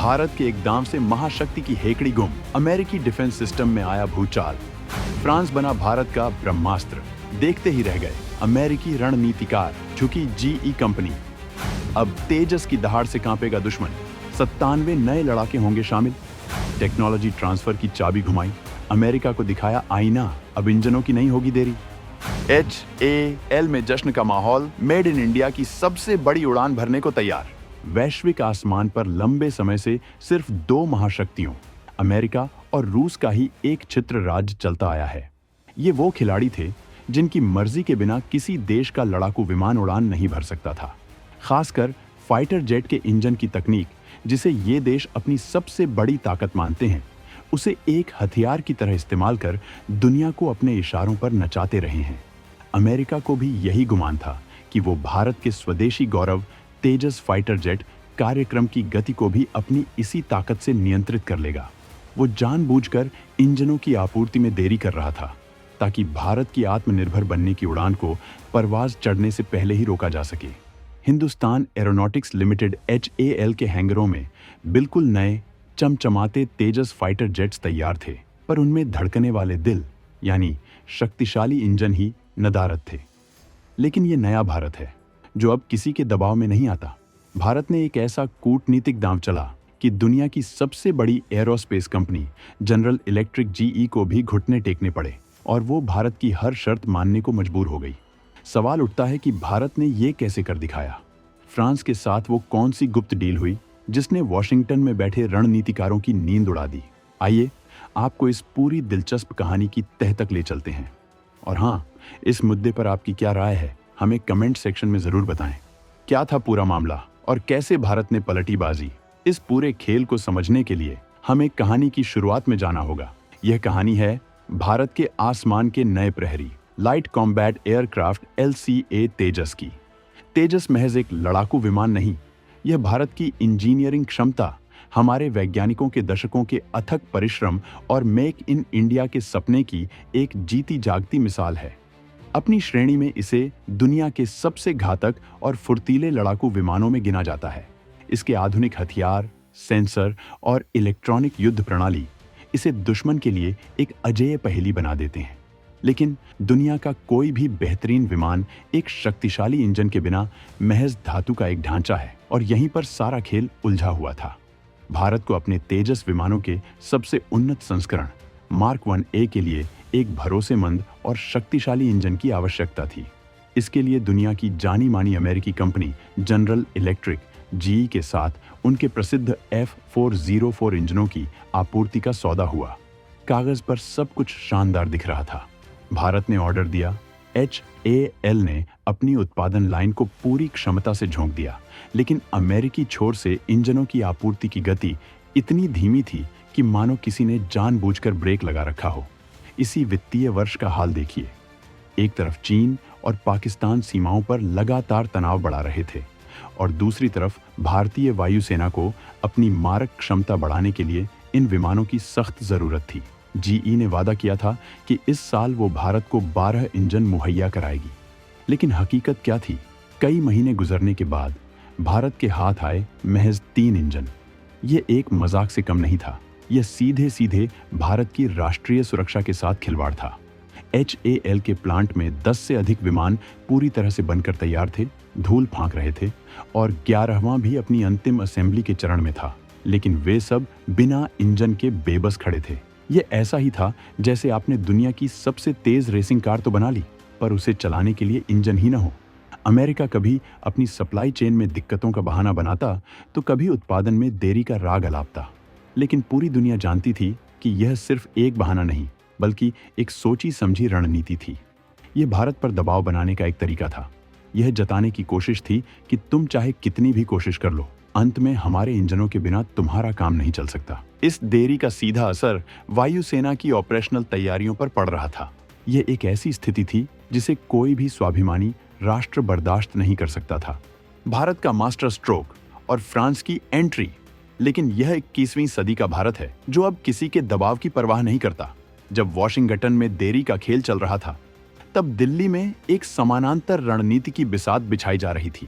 भारत के एकदम से महाशक्ति की हेकड़ी गुम, अमेरिकी डिफेंस सिस्टम में आया भूचाल, फ्रांस बना भारत का ब्रह्मास्त्र, देखते ही रह गए अमेरिकी रणनीतिकार, झुकी जीई कंपनी। अब तेजस की दहाड़ से कांपेगा दुश्मन, 97 नए लड़ाके होंगे शामिल। टेक्नोलॉजी ट्रांसफर की चाबी घुमाई, अमेरिका को दिखाया आईना, अब इंजनों की नहीं होगी देरी। HAL में जश्न का माहौल, मेड इन इंडिया की सबसे बड़ी उड़ान भरने को तैयार। वैश्विक आसमान पर लंबे समय से सिर्फ दो महाशक्तियों, अमेरिका और रूस का ही एक छित्र राज्य चलता आया है। ये वो खिलाड़ी थे जिनकी मर्जी के बिना किसी देश का लड़ाकू विमान उड़ान नहीं भर सकता था। खासकर फाइटर जेट के इंजन की तकनीक, जिसे ये देश अपनी सबसे बड़ी ताकत मानते हैं, उसे एक हथियार की तरह इस्तेमाल कर दुनिया को अपने इशारों पर नचाते रहे हैं। अमेरिका को भी यही गुमान था कि वो भारत के स्वदेशी गौरव तेजस फाइटर जेट कार्यक्रम की गति को भी अपनी इसी ताकत से नियंत्रित कर लेगा। वो जानबूझकर इंजनों की आपूर्ति में देरी कर रहा था ताकि भारत की आत्मनिर्भर बनने की उड़ान को परवाज चढ़ने से पहले ही रोका जा सके। हिंदुस्तान एरोनॉटिक्स लिमिटेड HAL के हैंगरों में बिल्कुल नए चमचमाते तेजस फाइटर जेट्स तैयार थे, पर उनमें धड़कने वाले दिल यानी शक्तिशाली इंजन ही नदारद थे। लेकिन ये नया भारत है जो अब किसी के दबाव में नहीं आता। भारत ने एक ऐसा कूटनीतिक दांव चला कि दुनिया की सबसे बड़ी aerospace company general electric GE को भी घुटने टेकने पड़े और वो भारत की हर शर्त मानने को मजबूर हो गई। सवाल उठता है कि भारत ने ये कैसे कर दिखाया? फ्रांस के साथ वो कौन सी गुप्त डील हुई जिसने वॉशिंगटन में बैठे रणनीतिकारों की नींद उड़ा दी? आइए आपको इस पूरी दिलचस्प कहानी की तह तक ले चलते हैं। और हाँ, इस मुद्दे पर आपकी क्या राय है, हमें कमेंट सेक्शन में जरूर बताएं। क्या था पूरा मामला और कैसे भारत ने पलटी बाजी? इस पूरे खेल को समझने के लिए हमें कहानी की शुरुआत में जाना होगा। यह कहानी है भारत के आसमान के नए प्रहरी, लाइट कॉम्बैट एयरक्राफ्ट LCA तेजस की। तेजस महज एक लड़ाकू विमान नहीं, यह भारत की इंजीनियरिंग क्षमता, हमारे वैज्ञानिकों के दशकों के अथक परिश्रम और मेक इन इंडिया के सपने की एक जीती जागती मिसाल है। अपनी श्रेणी में इसे दुनिया के सबसे घातक और फुर्तीले लड़ाकू विमानों में गिना जाता है। इसके आधुनिक हथियार, सेंसर और इलेक्ट्रॉनिक युद्ध प्रणाली इसे दुश्मन के लिए एक अजेय पहेली बना देते हैं। लेकिन दुनिया का कोई भी बेहतरीन विमान एक शक्तिशाली इंजन के बिना महज धातु का एक ढांचा है और यहीं पर सारा खेल उलझा हुआ था। भारत को अपने तेजस विमानों के सबसे उन्नत संस्करण मार्क 1A के लिए एक भरोसेमंद और शक्तिशाली इंजन की आवश्यकता थी। इसके लिए दुनिया की जानी मानी अमेरिकी कंपनी जनरल इलेक्ट्रिक GE के साथ उनके प्रसिद्ध F404 इंजनों की आपूर्ति का सौदा हुआ। कागज पर सब कुछ शानदार दिख रहा था। भारत ने ऑर्डर दिया, HAL ने अपनी उत्पादन लाइन को पूरी क्षमता से झोंक दिया, लेकिन अमेरिकी छोर से इंजनों की आपूर्ति की गति इतनी धीमी थी कि मानो किसी ने जानबूझकर ब्रेक लगा रखा हो। इसी वित्तीय वर्ष का हाल देखिए। एक तरफ चीन और पाकिस्तान सीमाओं पर लगातार तनाव बढ़ा रहे थे और दूसरी तरफ भारतीय वायुसेना को अपनी मारक क्षमता बढ़ाने के लिए इन विमानों की सख्त जरूरत थी। GE ने वादा किया था कि इस साल वो भारत को 12 इंजन मुहैया कराएगी, लेकिन हकीकत क्या थी? कई महीने गुजरने के बाद भारत के हाथ आए महज 3 इंजन। ये एक मजाक से कम नहीं था, यह सीधे सीधे भारत की राष्ट्रीय सुरक्षा के साथ खिलवाड़ था। HAL के प्लांट में 10 से अधिक विमान पूरी तरह से बनकर तैयार थे, धूल फांक रहे थे और 11वां भी अपनी अंतिम असेंबली के चरण में था, लेकिन वे सब बिना इंजन के बेबस खड़े थे। ये ऐसा ही था जैसे आपने दुनिया की सबसे तेज रेसिंग कार तो बना ली, पर उसे चलाने के लिए इंजन ही न हो। अमेरिका कभी अपनी सप्लाई चेन में दिक्कतों का बहाना बनाता तो कभी उत्पादन में देरी का राग अलापता, लेकिन पूरी दुनिया जानती थी कि यह सिर्फ एक बहाना नहीं बल्कि एक सोची समझी रणनीति थी। यह भारत पर दबाव बनाने का एक तरीका था। यह जताने की कोशिश थी कि तुम चाहे कितनी भी कोशिश कर लो, अंत में हमारे इंजनों के बिना तुम्हारा काम नहीं चल सकता। इस देरी का सीधा असर वायुसेना की ऑपरेशनल तैयारियों पर पड़ रहा था। यह एक ऐसी स्थिति थी जिसे कोई भी स्वाभिमानी राष्ट्र बर्दाश्त नहीं कर सकता था। भारत का मास्टर स्ट्रोक और फ्रांस की एंट्री, लेकिन यह 21वीं सदी का भारत है जो अब किसी के दबाव की परवाह नहीं करता। जब वॉशिंगटन में देरी का खेल चल रहा था, तब दिल्ली में एक समानांतर रणनीति की बिसात बिछाई जा रही थी।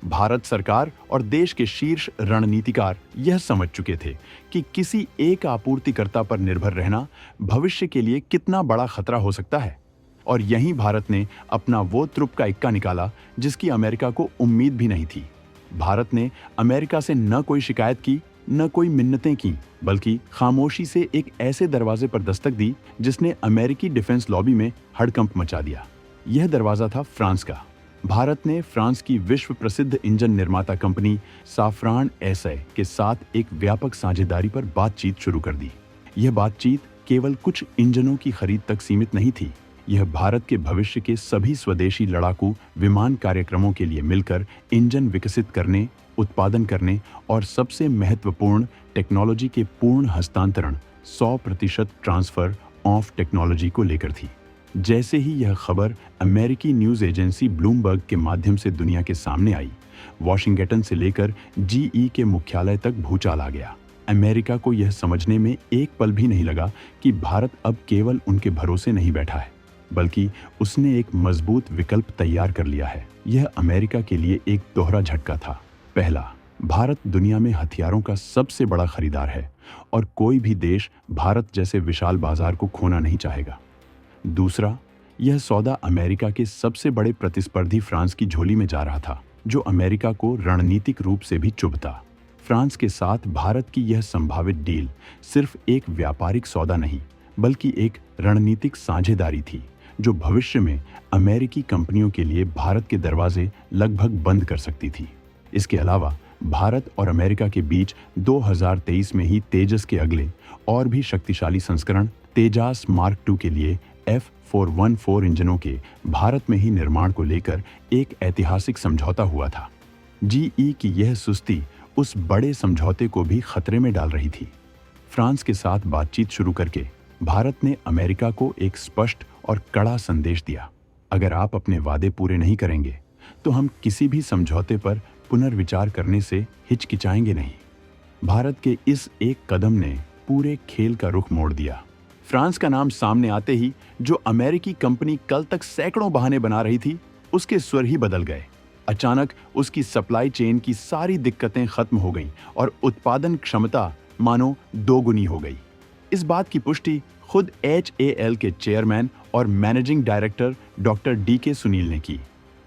भारत सरकार और देश के शीर्ष रणनीतिकार यह समझ चुके थे कि किसी एक आपूर्तिकर्ता पर निर्भर रहना भविष्य के लिए कितना बड़ा खतरा हो सकता है। और यहीं भारत ने अपना वो तुरुप का इक्का निकाला जिसकी अमेरिका को उम्मीद भी नहीं थी। भारत ने अमेरिका से न कोई शिकायत की, न कोई मिन्नतें की, बल्कि खामोशी से एक ऐसे दरवाजे पर दस्तक दी जिसने अमेरिकी डिफेंस लॉबी में हड़कंप मचा दिया। यह दरवाजा था फ्रांस का। भारत ने फ्रांस की विश्व प्रसिद्ध इंजन निर्माता कंपनी साफ्रान एसए के साथ एक व्यापक साझेदारी पर बातचीत शुरू कर दी। यह बातचीत केवल कुछ इंजनों की खरीद तक सीमित नहीं थी। यह भारत के भविष्य के सभी स्वदेशी लड़ाकू विमान कार्यक्रमों के लिए मिलकर इंजन विकसित करने, उत्पादन करने और सबसे महत्वपूर्ण टेक्नोलॉजी के पूर्ण हस्तांतरण 100% ट्रांसफर ऑफ टेक्नोलॉजी को लेकर थी। जैसे ही यह खबर अमेरिकी न्यूज़ एजेंसी ब्लूमबर्ग के माध्यम से दुनिया के सामने आई, वॉशिंगटन से लेकर जीई के मुख्यालय तक भूचाल आ गया। अमेरिका को यह समझने में एक पल भी नहीं लगा कि भारत अब केवल उनके भरोसे नहीं बैठा है, बल्कि उसने एक मजबूत विकल्प तैयार कर लिया है। यह अमेरिका के लिए एक दोहरा झटका था। पहला, भारत दुनिया में हथियारों का सबसे बड़ा खरीदार है और कोई भी देश भारत जैसे विशाल बाजार को खोना नहीं चाहेगा। दूसरा, यह सौदा अमेरिका के सबसे बड़े प्रतिस्पर्धी फ्रांस की झोली में जा रहा था, जो अमेरिका को रणनीतिक रूप से भी चुभता। फ्रांस के साथ भारत की यह संभावित डील सिर्फ एक व्यापारिक सौदा नहीं, बल्कि एक रणनीतिक साझेदारी थी जो भविष्य में अमेरिकी कंपनियों के लिए भारत के दरवाजे लगभग बंद कर सकती थी। इसके अलावा भारत और अमेरिका के बीच 2023 में ही तेजस के अगले और भी शक्तिशाली संस्करण तेजास मार्क II के लिए F414 इंजनों के भारत में ही निर्माण को लेकर एक ऐतिहासिक समझौता हुआ था। जीई की यह सुस्ती उस बड़े समझौते को भी खतरे में डाल रही थी। फ्रांस के साथ बातचीत शुरू करके भारत ने अमेरिका को एक स्पष्ट और कड़ा संदेश दिया, अगर आप अपने वादे पूरे नहीं करेंगे तो हम किसी भी समझौते पर पुनर्विचार करने से हिचकिचाएंगे नहीं। भारत के इस एक कदम ने पूरे खेल का रुख मोड़ दिया। फ्रांस का नाम सामने आते ही जो अमेरिकी कंपनी कल तक सैकड़ों बहाने बना रही थी, उसके स्वर ही बदल गए। अचानक उसकी सप्लाई चेन की सारी दिक्कतें खत्म हो गईं और उत्पादन क्षमता मानो दोगुनी हो गई। इस बात की पुष्टि खुद HAL के चेयरमैन और managing director doctor DK Sunil ने की।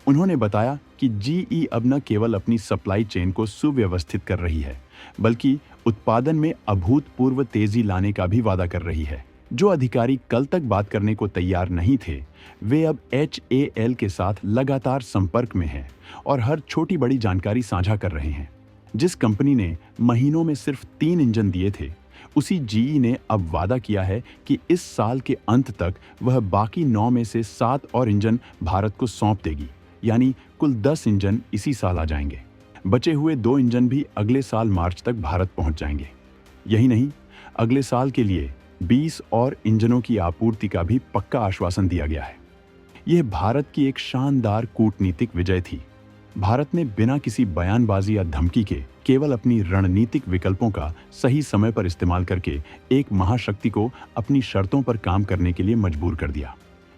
उन्होंने बताया कि जीई अब न केवल अपनी सप्लाई चेन को सुव्यवस्थित कर रही है, बल्कि उत्पादन में अभूतपूर्व तेजी लाने का भी वादा कर रही है। जो अधिकारी कल तक बात करने को तैयार नहीं थे, वे अब HAL के साथ लगातार संपर्क में हैं और हर छोटी बड़ी जानकारी साझा कर रहे हैं। जिस कंपनी ने महीनों में सिर्फ 3 इंजन दिए थे, उसी जीई ने अब वादा किया है कि इस साल के अंत तक वह बाकी 9 में से 7 और इंजन भारत को सौंप देगी, यानी कुल 10 इंजन इसी साल आ जाएंगे। बचे हुए 2 इंजन भी अगले साल मार्च तक भारत पहुंच जाएंगे। यही नहीं, अगले साल के लिए 20 और इंजनों की आपूर्ति का भी पक्का आश्वासन दिया गया है। यह भारत की एक शानदार कूटनीतिक विजय थी। भारत ने बिना किसी बयानबाजी या धमकी के केवल अपनी रणनीतिक विकल्पों का सही समय पर इस्तेमाल करके एक महाशक्ति को अपनी शर्तों पर काम करने के लिए मजबूर कर दिया।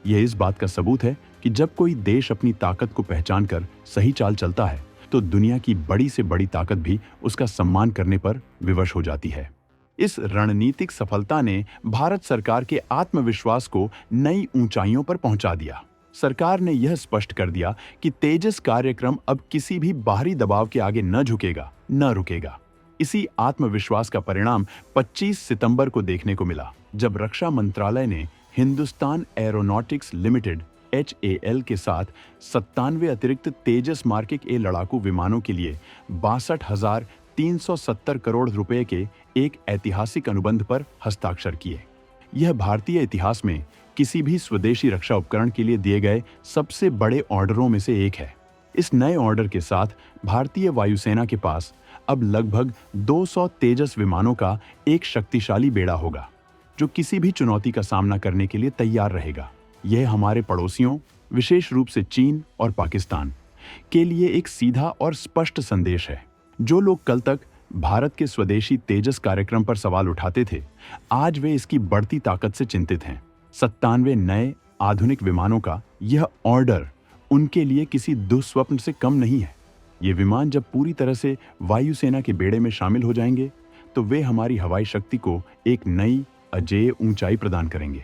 यह इस बात का सबूत है कि जब कोई देश अपनी ताकत को पहचान कर सही चाल चलता है, तो दुनिया की बड़ी से बड़ी ताकत भी उसका सम्मान करने पर विवश हो जाती है। इस रणनीतिक सफलता ने भारत सरकार के आत्मविश्वास को नई ऊंचाइयों पर पहुंचा दिया। सरकार ने यह स्पष्ट कर दिया कि तेजस कार्यक्रम अब किसी भी बाहरी दबाव के आगे न झुकेगा, न रुकेगा। इसी आत्मविश्वास का परिणाम 25 सितंबर को देखने को मिला, जब रक्षा मंत्रालय ने हिंदुस्तान एरोनॉटिक्स लिमिटेड HAL के साथ 97 अतिरिक्त तेजस मार्क A लड़ाकू विमानों के लिए 62,370 करोड़ रुपए के एक ऐतिहासिक अनुबंध पर हस्ताक्षर किए। यह भारतीय इतिहास में किसी भी स्वदेशी रक्षा उपकरण के लिए दिए गए सबसे बड़े ऑर्डरों में से एक है। इस नए ऑर्डर के साथ भारतीय वायुसेना के पास अब लगभग 200 तेजस विमानों का एक शक्तिशाली बेड़ा होगा, जो किसी भी चुनौती का सामना करने के लिए तैयार रहेगा। यह हमारे पड़ोसियों, विशेष रूप से चीन और पाकिस्तान के लिए एक सीधा और स्पष्ट संदेश है। जो लोग कल तक भारत के स्वदेशी तेजस कार्यक्रम पर सवाल उठाते थे, आज वे इसकी बढ़ती ताकत से चिंतित हैं। 97 नए आधुनिक विमानों का यह ऑर्डर उनके लिए किसी दुस्वप्न से कम नहीं है। ये विमान जब पूरी तरह से वायुसेना के बेड़े में शामिल हो जाएंगे तो वे हमारी हवाई शक्ति को एक नई अजेय ऊंचाई प्रदान करेंगे।